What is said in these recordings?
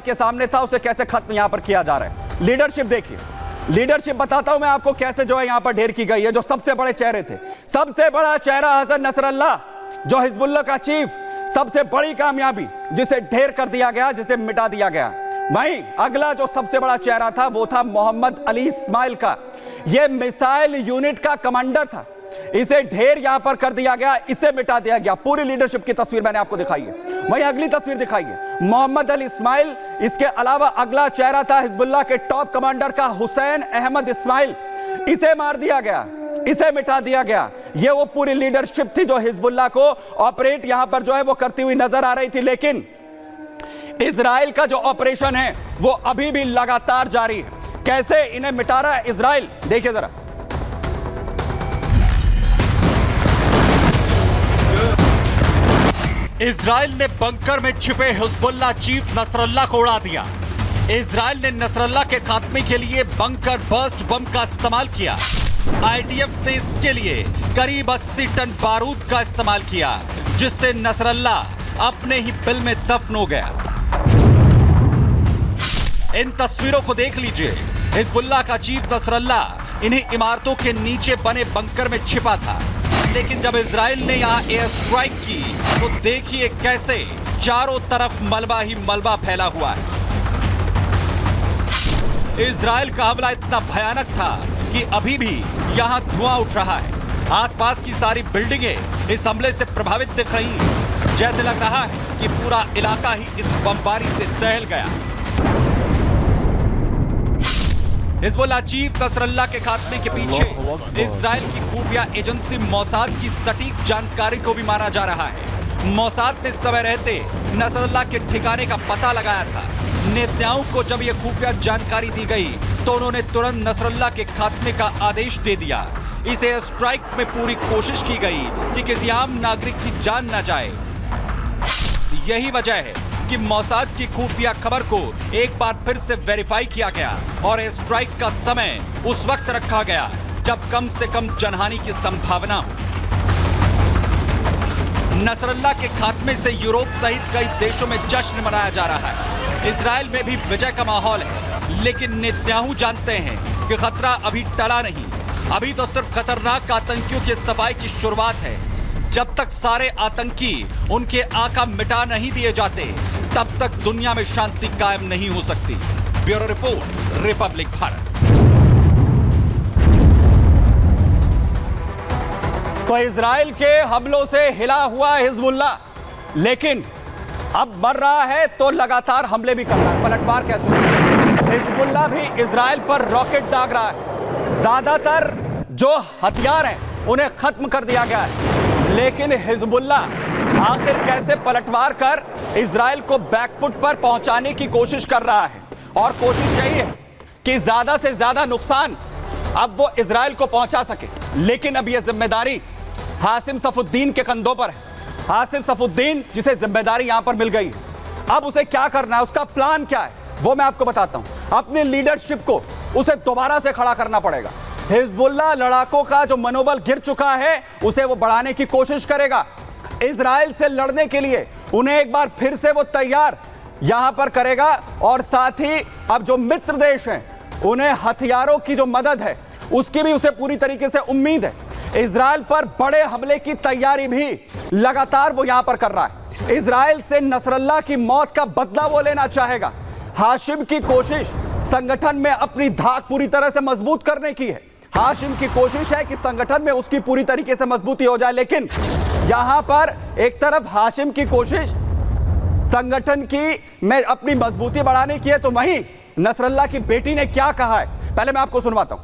के सामने था उसे कैसे खत्म यहां पर किया जा रहा है। लीडरशिप देखिए, लीडरशिप बताता हूं मैं आपको कैसे जो है यहां पर ढेर की गई है। जो सबसे बड़े चेहरे थे, सबसे बड़ा चेहरा हसन नसरल्लाह, जो हिजबुल्लाह का चीफ, सबसे बड़ी कामयाबी जिसे ढेर कर दिया गया, जिसे मिटा दिया गया। वहीं अगला जो सबसे बड़ा चेहरा था वो था मोहम्मद अली इस्माइल का। यह मिसाइल यूनिट का कमांडर था, इसे ढेर यहां पर कर दिया गया, इसे मिटा दिया गया। पूरी लीडरशिप की तस्वीर मैंने आपको दिखाई है। वहीं अगली तस्वीर दिखाइए, मोहम्मद अली इस्माइल। इसके अलावा अगला चेहरा था हिजबुल्लाह के टॉप कमांडर का हुसैन अहमद इस्माइल, इसे मार दिया गया, इसे मिटा दिया गया। यह वो पूरी लीडरशिप थी जो हिजबुल्लाह को ऑपरेट यहां पर जो है वो करती हुई नजर आ रही थी। लेकिन इजराइल का जो ऑपरेशन है वो अभी भी लगातार जारी है। कैसे इन्हें मिटा रहा है इजराइल, देखिए जरा। इजराइल ने बंकर में छिपे हिजबुल्लाह चीफ नसरल्लाह को उड़ा दिया। इजराइल ने नसरल्लाह के खात्मे के लिए बंकर बर्स्ट बम का इस्तेमाल किया। आईडीएफ ने इसके लिए करीब 80 टन बारूद का इस्तेमाल किया, जिससे नसरल्लाह अपने ही बिल में दफन हो गया। इन तस्वीरों को देख लीजिए। हिजबुल्लाह का चीफ नसरल्लाह इन्हीं इमारतों के नीचे बने बंकर में छिपा था, लेकिन जब इजराइल ने यहां एयर स्ट्राइक की तो देखिए कैसे चारों तरफ मलबा ही मलबा फैला हुआ है। इजराइल का हमला इतना भयानक था कि अभी भी यहां धुआं उठ रहा है। आसपास की सारी बिल्डिंगें इस हमले से प्रभावित दिख रही हैं। जैसे लग रहा है कि पूरा इलाका ही इस बमबारी से दहल गया। हिजबुल्लाह चीफ नसरल्लाह के खात्मे के पीछे इजराइल की खुफिया एजेंसी मोसाद की सटीक जानकारी को भी माना जा रहा है। मोसाद ने समय रहते नसरल्लाह के ठिकाने का पता लगाया था। नेतन्याहू को जब यह खुफिया जानकारी दी गई तो उन्होंने तुरंत नसरल्लाह के खात्मे का आदेश दे दिया। इस एयर स्ट्राइक में पूरी कोशिश की गई कि किसी आम नागरिक की जान न जाए। यही वजह है कि मोसाद की खुफिया खबर को एक बार फिर से वेरीफाई किया गया और एयर स्ट्राइक का समय उस वक्त रखा गया जब कम से कम जनहानि की संभावना हो। नसरल्लाह के खात्मे से यूरोप सहित कई देशों में जश्न मनाया जा रहा है। इजराइल में भी विजय का माहौल है, लेकिन नेतन्याहू जानते हैं कि खतरा अभी टला नहीं। अभी तो सिर्फ खतरनाक आतंकियों की सफाई की शुरुआत है। जब तक सारे आतंकी उनके आका मिटा नहीं दिए जाते, तब तक दुनिया में शांति कायम नहीं हो सकती। Bureau report, Republic Bharat. तो इजराइल के हमलों से हिला हुआ हिजबुल्लाह, लेकिन अब मर रहा है तो लगातार हमले भी कर रहा है। पलटवार कैसे? हिजबुल्लाह भी इजराइल पर रॉकेट दाग रहा है। ज्यादातर जो हथियार हैं उन्हें खत्म कर दिया गया है, लेकिन हिजबुल्लाह आखिर कैसे पलटवार कर इजराइल को बैकफुट पर पहुंचाने की कोशिश कर रहा है। और कोशिश यही है कि ज्यादा से ज्यादा नुकसान अब वो इजराइल को पहुंचा सके। लेकिन अब यह जिम्मेदारी हासिम सफुद्दीन के कंधों पर है। हासिम सफुद्दीन, जिसे जिम्मेदारी यहां पर मिल गई है, अब उसे क्या करना है, उसका प्लान क्या है, वो मैं आपको बताता हूं। अपनी लीडरशिप को उसे दोबारा से खड़ा करना पड़ेगा। हिजबुल्लाह लड़ाकों का जो मनोबल गिर चुका है उसे वो बढ़ाने की कोशिश करेगा। इजराइल से लड़ने के लिए उन्हें एक बार फिर से वो तैयार यहां पर करेगा। और साथ ही अब जो मित्र देश हैं उन्हें हथियारों की जो मदद है उसकी भी उसे पूरी तरीके से उम्मीद है। इजराइल पर बड़े हमले की तैयारी भी लगातार वो यहां पर कर रहा है। इजराइल से नसरल्लाह की मौत का बदला वो लेना चाहेगा। हाशिम की कोशिश संगठन में अपनी धाक पूरी तरह से मजबूत करने की है। हाशिम की कोशिश है कि संगठन में उसकी पूरी तरीके से मजबूती हो जाए। लेकिन यहां पर एक तरफ हाशिम की कोशिश संगठन की में अपनी मजबूती बढ़ाने की है, तो वहीं नसरल्लाह की बेटी ने क्या कहा है पहले मैं आपको सुनवाता हूं।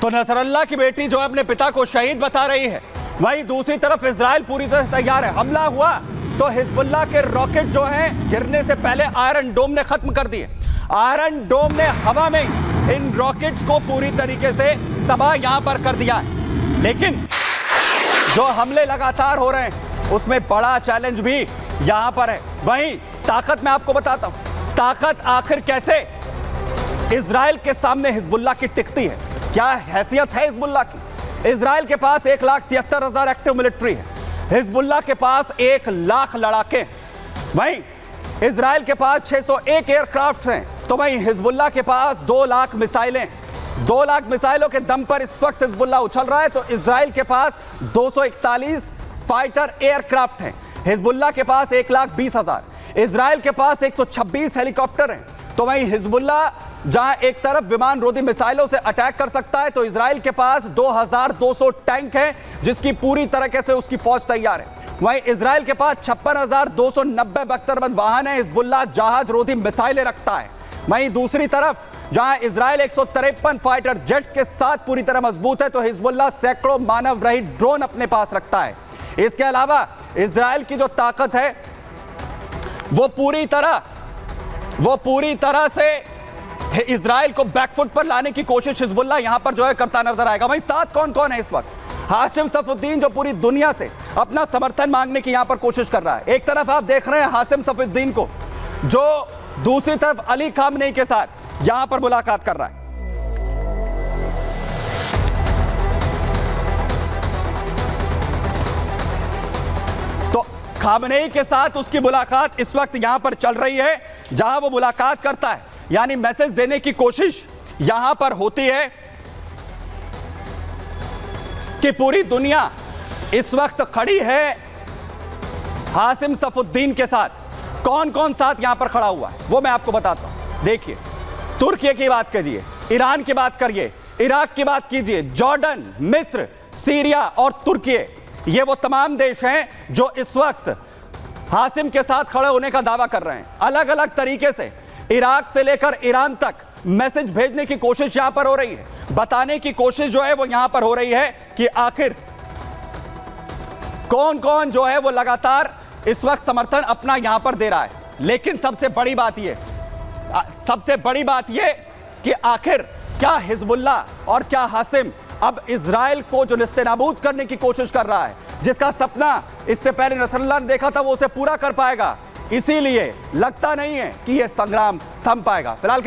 तो नसरल्ला की बेटी जो अपने पिता को शहीद बता रही है, वहीं दूसरी तरफ इजराइल पूरी तरह से तैयार है। हमला हुआ तो हिजबुल्लाह के रॉकेट जो हैं गिरने से पहले आयरन डोम ने खत्म कर दिए। आयरन डोम ने हवा में इन रॉकेट्स को पूरी तरीके से तबाह यहां पर कर दिया है। लेकिन जो हमले लगातार हो रहे हैं उसमें बड़ा चैलेंज भी यहां पर है। वहीं ताकत मैं आपको बताता हूं, ताकत आखिर कैसे इजराइल के सामने हिजबुल्लाह की टिकती है, क्या हैसियत है हिजबुल्लाह की। इजराइल के पास 1,73,000 एक्टिव मिलिट्री है, हिजबुल्लाह के पास 1 लाख लड़ाके हैं। वहीं इजराइल के पास 601 एयरक्राफ्ट हैं, तो वहीं हिजबुल्लाह के पास 2 लाख मिसाइलें। 2 लाख मिसाइलों के दम पर इस वक्त हिजबुल्लाह उछल रहा है। तो इजराइल के पास 241 फाइटर एयरक्राफ्ट हैं, हिजबुल्लाह के पास 1,20,000, इजराइल के पास 126 हेलीकॉप्टर हैं। तो वहीं हिजबुल्लाह जहां एक तरफ विमान रोधी मिसाइलों से अटैक कर सकता है, तो इजराइल के पास 2,200 टैंक हैं जिसकी पूरी तरीके से उसकी फौज तैयार है। वहीं इजराइल के पास 56,290 बख्तरबंद वाहन है, हिजबुल्लाह जहाज रोधी मिसाइलें रखता है। वहीं दूसरी तरफ जहां इजराइल 153 फाइटर जेट्स के साथ पूरी तरह मजबूत है, तो हिजबुल्लाह सैकड़ों मानव रहित ड्रोन अपने पास रखता है। इसके अलावा इजराइल की जो ताकत है वो पूरी तरह से इजराइल को बैकफुट पर लाने की कोशिश हिजबुल्लाह यहां पर जो है करता नजर आएगा। वहीं साथ कौन कौन है इस वक्त? हाशिम सफुद्दीन जो पूरी दुनिया से अपना समर्थन मांगने की यहां पर कोशिश कर रहा है। एक तरफ आप देख रहे हैं हाशिम सफुद्दीन को, जो दूसरी तरफ अली खामनेई के साथ यहां पर मुलाकात कर रहा है। तो खामनेई के साथ उसकी मुलाकात इस वक्त यहां पर चल रही है। जहां वो मुलाकात करता है, यानी मैसेज देने की कोशिश यहां पर होती है कि पूरी दुनिया इस वक्त खड़ी है हाशिम सफुद्दीन के साथ। कौन कौन साथ यहां पर खड़ा हुआ है वो मैं आपको बताता हूं। देखिए, तुर्की की बात करिए, ईरान की बात करिए, इराक की बात कीजिए, जॉर्डन, मिस्र, सीरिया और तुर्की, ये वो तमाम देश हैं जो इस वक्त हाशिम के साथ खड़े होने का दावा कर रहे हैं। अलग अलग तरीके से इराक से लेकर ईरान तक मैसेज भेजने की कोशिश यहां पर हो रही है, बताने की कोशिश जो है वो यहां पर हो रही है कि आखिर कौन कौन जो है वो लगातार इस वक्त समर्थन अपना यहां पर दे रहा है। लेकिन सबसे बड़ी बात यह कि आखिर क्या हिजबुल्लाह और क्या हाशिम अब इजराइल को जो निस्तेनाबूद करने की कोशिश कर रहा है, जिसका सपना इससे पहले नसरुल्लाह ने देखा था, वो उसे पूरा कर पाएगा। इसीलिए लगता नहीं है कि यह संग्राम थम पाएगा। फिलहाल